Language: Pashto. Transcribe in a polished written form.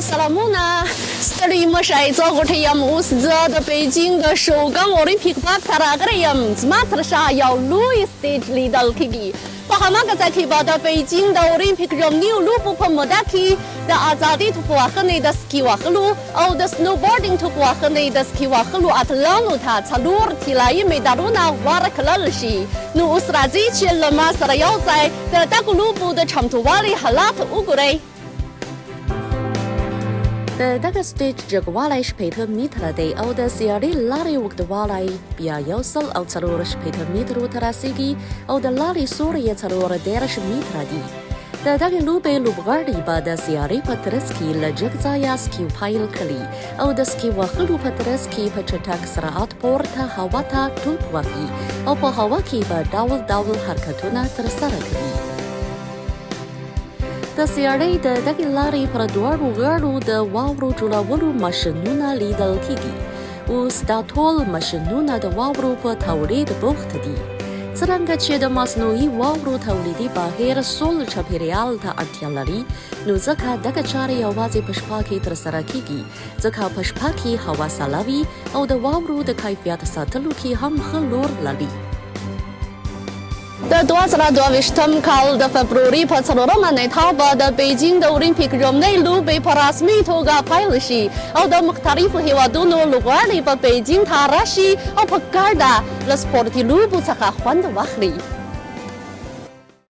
سلامونه ستړي مشئ زه غوټۍ یم اوس زه د بېجینګ د شوګنګ اولمپیک پارک ته راغلی یم زما تر شا یو لوی سټېج لیدل کېږي په هماغه ځای کې به د بېجینګ د اولمپیک ژمنيو لوبو په موده کې د ازادې توپ وهنې د سکي وهلو او د سنوبورډينګ توپ وهنې د سکي وهلو اتلانو ته 4 طلایي مډالونه ورکړل شي نو اوس راځئ چې له ما سره یو ځای د دغو لوبو د چمتووالي حالات وګورئ د دغه سټېج جګوالی 60 متره دی او د سیارې لارې اوږدوالی بیا 140 مترو ته رسیږي او د لارې سوری یې 40 متره دي د دغې لوبې لوبغاړي به د سیارې په ترڅ کې له جګ ځایه سکي پیل کړي او د سکي وهلو په ترڅ کې په چټک سرعت پورته هوا ته ټوپ وهي او په هوا کې به ډول ډول حرکتونه ترسره کړي د سیارې د دغې لارې پر دواړو غاړو د واورو جوړولو ماشینونه لیدل کېږي اوس دا ټول ماشینونه د واورو په تولید بوخت دي څرنګه چې د مصنوعي واورو تولیدي بهیر سول چاپیریال ته اړتیا لري نو ځکه دغه چارې یوازې په شپه کې ترسره کېږي ځکه په شپه کې هوا سړه وي او د واورو د کیفیت ساتلو کې هم ښه لور لري د 2022 کال د فبروري په 4مه نېټه به د بېجینګ د اولمپیک ژمنۍ لوبې په رسمي توګه پیل شي او د مختلفو هیوادونو لوبغاړي په بېجینګ ته راشي او په ګډه له سپورتي لوبو څخه خوند واخلي